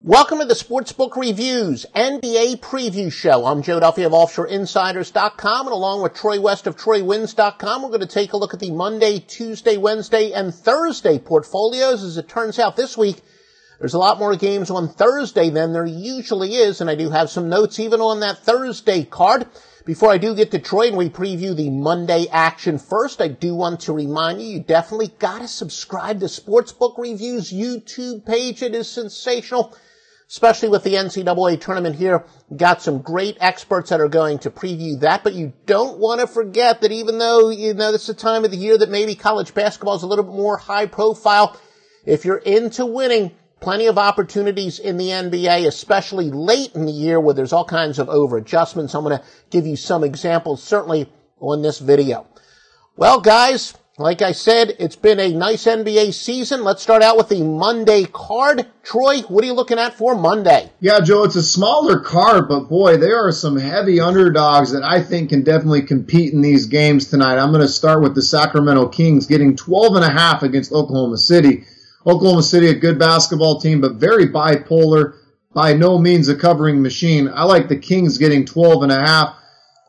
Welcome to the Sportsbook Reviews NBA Preview Show. I'm Joe Duffy of OffshoreInsiders.com, and along with West of TroyWins.com, we're going to take a look at the Monday, Tuesday, Wednesday, and Thursday portfolios. As it turns out this week, there's a lot more games on Thursday than there usually is, and I do have some notes even on that Thursday card. Before I do get to Troy and we preview the Monday action first, I do want to remind you, you definitely got to subscribe to Sportsbook Reviews YouTube page. It is sensational, especially with the NCAA tournament here. Got some great experts that are going to preview that, but you don't want to forget that even though, this is the time of the year that maybe college basketball is a little bit more high profile, if you're into winning, plenty of opportunities in the NBA, especially late in the year where there's all kinds of over adjustments. I'm going to give you some examples certainly on this video. Well, guys, like I said, it's been a nice NBA season. Let's start out with the Monday card. Troy, what are you looking at for Monday? Yeah, Joe, it's a smaller card, but boy, there are some heavy underdogs that I think can definitely compete in these games tonight. I'm going to start with the Sacramento Kings getting 12.5 against Oklahoma City. Oklahoma City, a good basketball team, but very bipolar, by no means a covering machine. I like the Kings getting 12.5.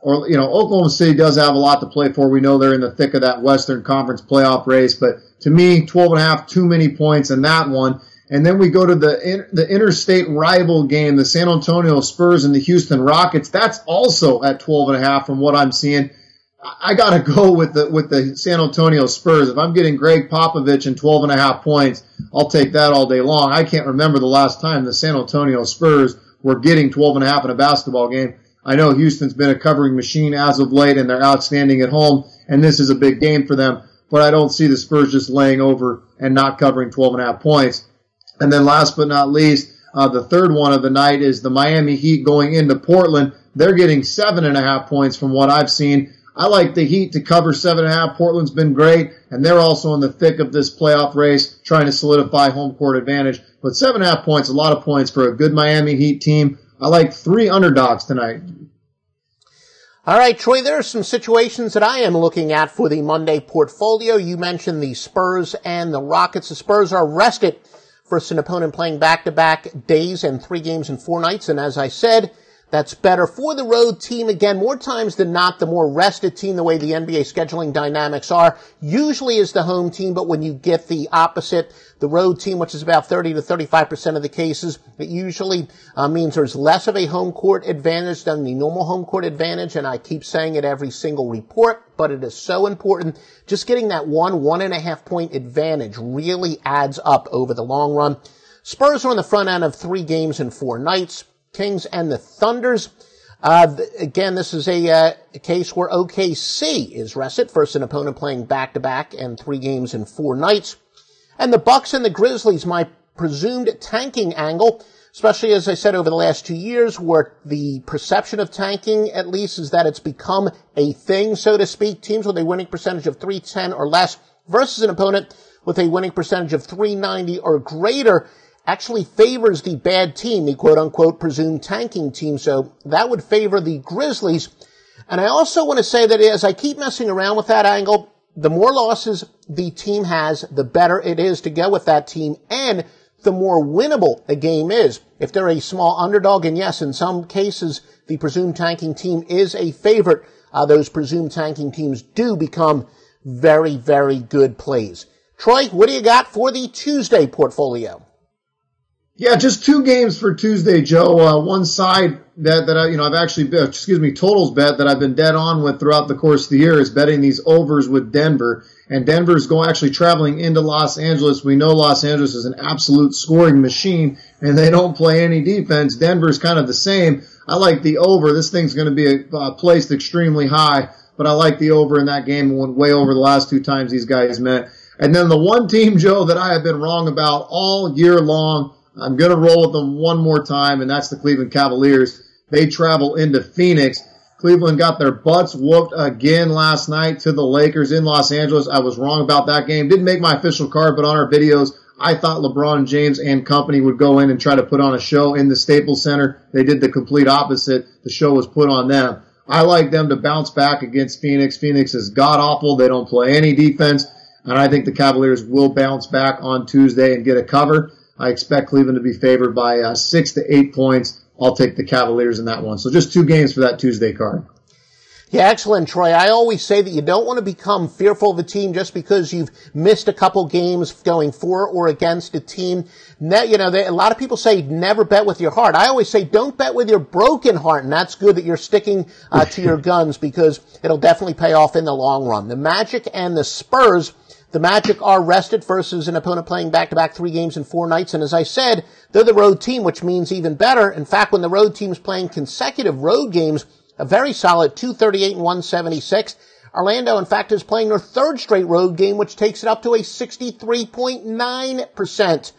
Or, Oklahoma City does have a lot to play for. We know they're in the thick of that Western Conference playoff race. But to me, 12.5, too many points in that one. And then we go to the interstate rival game, the San Antonio Spurs and the Houston Rockets. That's also at 12.5 from what I'm seeing. I got to go with the San Antonio Spurs. If I'm getting Greg Popovich and 12.5 points, I'll take that all day long. I can't remember the last time the San Antonio Spurs were getting 12.5 in a basketball game. I know Houston's been a covering machine as of late, and they're outstanding at home, and this is a big game for them. But I don't see the Spurs just laying over and not covering 12.5 points. And then last but not least, the third one of the night is the Miami Heat going into Portland. They're getting 7.5 points from what I've seen. I like the Heat to cover 7.5. Portland's been great, and they're also in the thick of this playoff race, trying to solidify home court advantage. But 7.5 points, a lot of points for a good Miami Heat team. I like 3 underdogs tonight. All right, Troy, there are some situations that I am looking at for the Monday portfolio. You mentioned the Spurs and the Rockets. The Spurs are rested versus an opponent playing back-to-back days and 3 games in 4 nights. And as I said, that's better for the road team. Again, more times than not, the more rested team, the way the NBA scheduling dynamics are, usually is the home team. But when you get the opposite, the road team, which is about 30 to 35% of the cases, it usually means there's less of a home court advantage than the normal home court advantage. And I keep saying it every single report, but it is so important. Just getting that 1.5 point advantage really adds up over the long run. Spurs are on the front end of 3 games in 4 nights. Kings and the Thunders. Again, this is a case where OKC is rested versus an opponent playing back-to-back and 3 games in 4 nights. And the Bucks and the Grizzlies, my presumed tanking angle, especially as I said over the last 2 years, where the perception of tanking, at least, is that it's become a thing, so to speak. Teams with a winning percentage of .310 or less versus an opponent with a winning percentage of .390 or greater actually favors the bad team, the quote-unquote presumed tanking team. So that would favor the Grizzlies. And I also want to say that as I keep messing around with that angle, the more losses the team has, the better it is to go with that team, and the more winnable a game is. If they're a small underdog, and yes, in some cases, the presumed tanking team is a favorite, those presumed tanking teams do become very, very good plays. Troy, what do you got for the Tuesday portfolio? Yeah, just 2 games for Tuesday, Joe. One side bet that I've actually totals bet that I've been dead on with throughout the course of the year is betting these overs with Denver. And Denver's actually traveling into Los Angeles. We know Los Angeles is an absolute scoring machine, and they don't play any defense. Denver's kind of the same. I like the over. This thing's going to be placed extremely high, but I like the over in that game. It went way over the last 2 times these guys met. And then the one team, Joe, that I have been wrong about all year long, I'm going to roll with them one more time, and that's the Cleveland Cavaliers. They travel into Phoenix. Cleveland got their butts whooped again last night to the Lakers in Los Angeles. I was wrong about that game. Didn't make my official card, but on our videos, I thought LeBron James and company would go in and try to put on a show in the Staples Center. They did the complete opposite. The show was put on them. I like them to bounce back against Phoenix. Phoenix is god-awful. They don't play any defense, and I think the Cavaliers will bounce back on Tuesday and get a cover. I expect Cleveland to be favored by 6 to 8 points. I'll take the Cavaliers in that one. So just 2 games for that Tuesday card. Yeah, excellent, Troy. I always say that you don't want to become fearful of a team just because you've missed a couple games going for or against a team. A lot of people say never bet with your heart. I always say don't bet with your broken heart, and that's good that you're sticking to your guns because it'll definitely pay off in the long run. The Magic and the Spurs. The Magic are rested versus an opponent playing back-to-back 3 games in 4 nights. And as I said, they're the road team, which means even better. In fact, when the road team's playing consecutive road games, a very solid 238 and 176. Orlando, in fact, is playing their 3rd straight road game, which takes it up to a 63.9%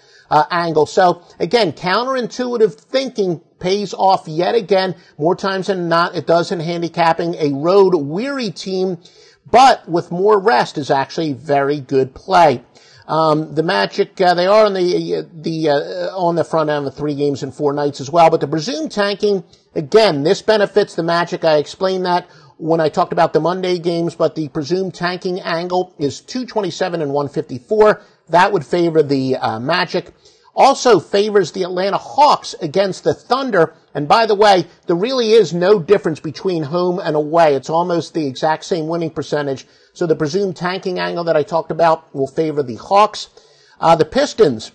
angle. So, again, counterintuitive thinking pays off yet again. More times than not, it does in handicapping. A road-weary team, but with more rest, is actually very good play. The Magic, they are on the front end of 3 games in 4 nights as well, but the presumed tanking, again, this benefits the Magic. I explained that when I talked about the Monday games, but the presumed tanking angle is 227 and 154. That would favor the Magic. Also favors the Atlanta Hawks against the Thunder. And by the way, there really is no difference between home and away. It's almost the exact same winning percentage. So the presumed tanking angle that I talked about will favor the Hawks. The Pistons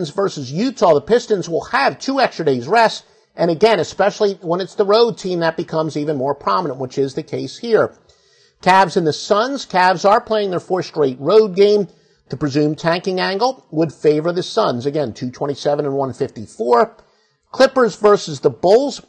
versus Utah. The Pistons will have 2 extra days rest. And again, especially when it's the road team, that becomes even more prominent, which is the case here. Cavs and the Suns. Cavs are playing their 4th straight road game. The presumed tanking angle would favor the Suns. Again, 227 and 154. Clippers versus the Bulls.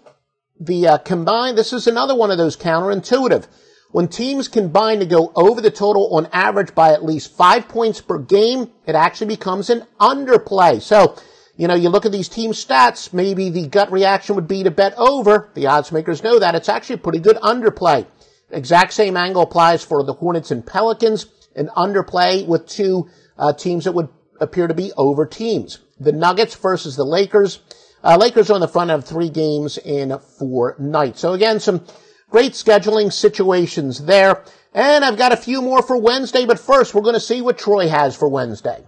The combined, this is another one of those counterintuitive. When teams combine to go over the total on average by at least 5 points per game, it actually becomes an underplay. So, you look at these team stats, maybe the gut reaction would be to bet over. The odds makers know that. It's actually a pretty good underplay. Exact same angle applies for the Hornets and Pelicans. An underplay with 2 teams that would appear to be over teams. The Nuggets versus the Lakers. Lakers are on the front of 3 games in 4 nights. So again, some great scheduling situations there. And I've got a few more for Wednesday, but first we're going to see what Troy has for Wednesday.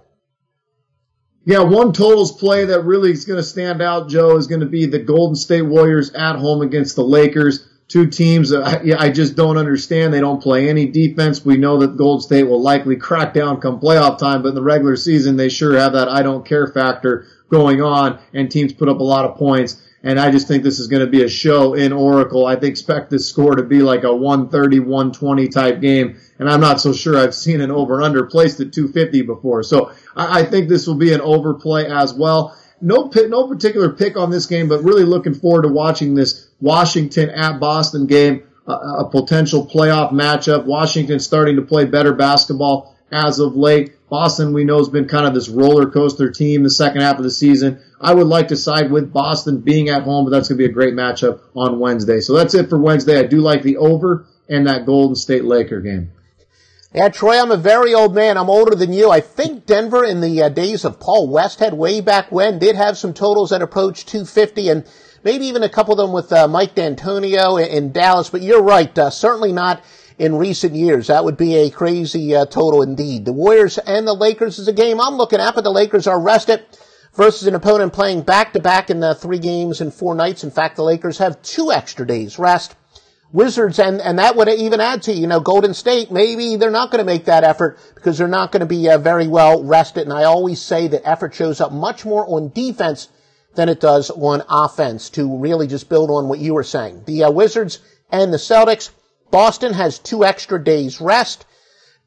Yeah, one totals play that really is going to stand out, Joe, is going to be the Golden State Warriors at home against the Lakers. 2 teams I just don't understand. They don't play any defense. We know that Golden State will likely crack down come playoff time, but in the regular season, they sure have that I don't care factor going on, and teams put up a lot of points. And I just think this is going to be a show in Oracle. I expect this score to be like a 130, 120 type game. And I'm not so sure I've seen an over-under placed at 250 before. So I think this will be an overplay as well. No particular pick on this game, but really looking forward to watching this Washington at Boston game, a potential playoff matchup. Washington starting to play better basketball as of late. Boston, we know, has been kind of this roller coaster team the second half of the season. I would like to side with Boston being at home, but that's going to be a great matchup on Wednesday. So that's it for Wednesday. I do like the over and that Golden State Laker game. Yeah, Troy, I'm a very old man. I'm older than you. I think Denver in the days of Paul Westhead way back when did have some totals that approached 250 and maybe even a couple of them with Mike D'Antonio in Dallas. But you're right, certainly not in recent years. That would be a crazy total indeed. The Warriors and the Lakers is a game I'm looking at, but the Lakers are rested versus an opponent playing back-to-back in 3 games in 4 nights. In fact, the Lakers have 2 extra days rest. Wizards, and that would even add to, Golden State, maybe they're not going to make that effort because they're not going to be very well rested. And I always say that effort shows up much more on defense than it does on offense, to really just build on what you were saying. The Wizards and the Celtics, Boston has 2 extra days rest.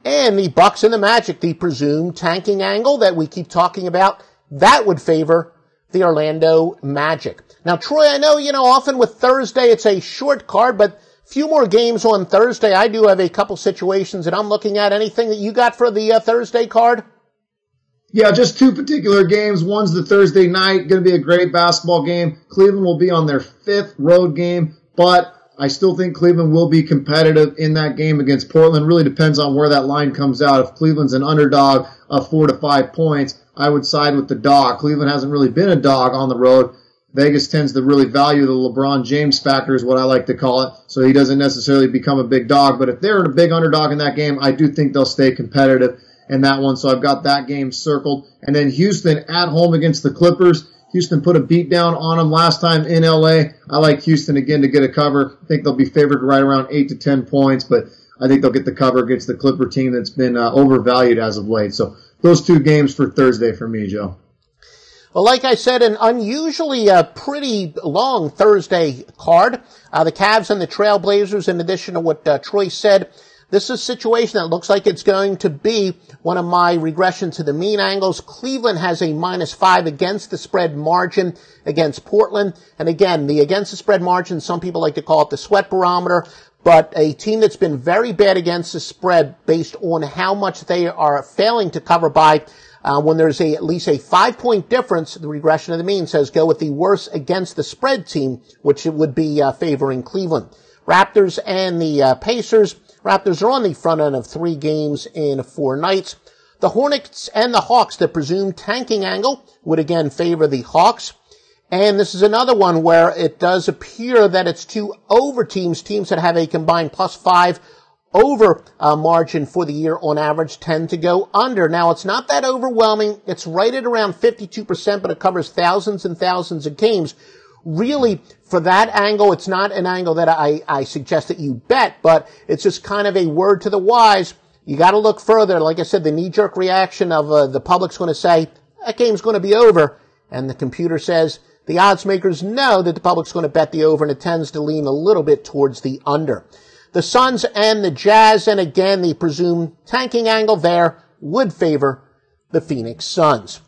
And the Bucks and the Magic, the presumed tanking angle that we keep talking about, that would favor the Orlando Magic. Now, Troy, I know, often with Thursday it's a short card, but few more games on Thursday. I do have a couple situations that I'm looking at. Anything that you got for the Thursday card? Yeah, just 2 particular games. One's the Thursday night, going to be a great basketball game. Cleveland will be on their 5th road game, but I still think Cleveland will be competitive in that game against Portland. Really depends on where that line comes out. If Cleveland's an underdog of 4 to 5 points, I would side with the dog. Cleveland hasn't really been a dog on the road. Vegas tends to really value the LeBron James factor, is what I like to call it, so he doesn't necessarily become a big dog. But if they're a big underdog in that game, I do think they'll stay competitive. in that one, so I've got that game circled. And then Houston at home against the Clippers. Houston put a beat down on them last time in LA. I like Houston again to get a cover. I think they'll be favored right around 8 to 10 points, but I think they'll get the cover against the Clipper team that's been overvalued as of late. So those two games for Thursday for me, Joe. Well, like I said, an unusually pretty long Thursday card. The Cavs and the Trailblazers, in addition to what Troy said, this is a situation that looks like it's going to be one of my regression to the mean angles. Cleveland has a -5 against the spread margin against Portland. And again, the against the spread margin, some people like to call it the sweat barometer, but a team that's been very bad against the spread based on how much they are failing to cover by. When there's at least a 5-point difference, the regression of the mean says go with the worst against the spread team, which it would be favoring Cleveland. Raptors and the Pacers. Raptors are on the front end of 3 games in 4 nights. The Hornets and the Hawks, the presumed tanking angle, would again favor the Hawks. And this is another one where it does appear that it's 2 over teams that have a combined +5 over margin for the year on average tend to go under. Now, it's not that overwhelming. It's right at around 52%, but it covers thousands and thousands of games. Really, for that angle, it's not an angle that I suggest that you bet, but it's just kind of a word to the wise. You got to look further. Like I said, the knee-jerk reaction of the public's going to say, that game's going to be over. And the computer says, the odds makers know that the public's going to bet the over, and it tends to lean a little bit towards the under. The Suns and the Jazz, and again, the presumed tanking angle there would favor the Phoenix Suns.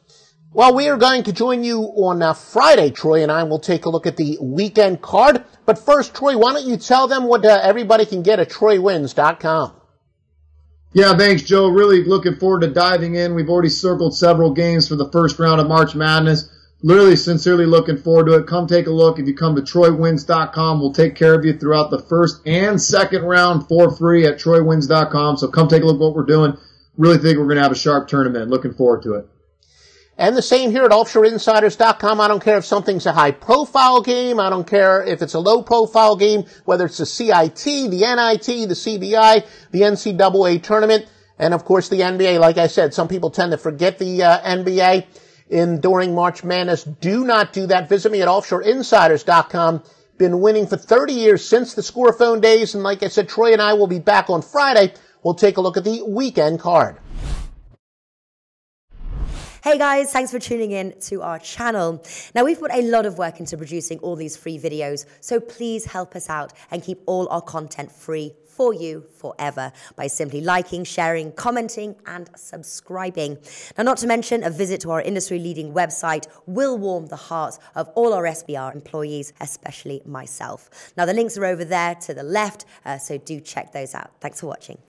Well, we are going to join you on Friday. Troy and I will take a look at the weekend card. But first, Troy, why don't you tell them what everybody can get at TroyWins.com? Yeah, thanks, Joe. Really looking forward to diving in. We've already circled several games for the first round of March Madness. Really sincerely looking forward to it. Come take a look. If you come to TroyWins.com, we'll take care of you throughout the first and second round for free at TroyWins.com. So come take a look at what we're doing. Really think we're going to have a sharp tournament. Looking forward to it. And the same here at OffshoreInsiders.com. I don't care if something's a high-profile game. I don't care if it's a low-profile game, whether it's the CIT, the NIT, the CBI, the NCAA tournament, and, of course, the NBA. Like I said, some people tend to forget the NBA during March Madness. Do not do that. Visit me at OffshoreInsiders.com. Been winning for 30 years since the Score Phone days, and like I said, Troy and I will be back on Friday. We'll take a look at the weekend card. Hey guys, thanks for tuning in to our channel. Now, we've put a lot of work into producing all these free videos, so please help us out and keep all our content free for you forever by simply liking, sharing, commenting, and subscribing. Now, not to mention, a visit to our industry-leading website will warm the hearts of all our SBR employees, especially myself. Now, the links are over there to the left, so do check those out. Thanks for watching.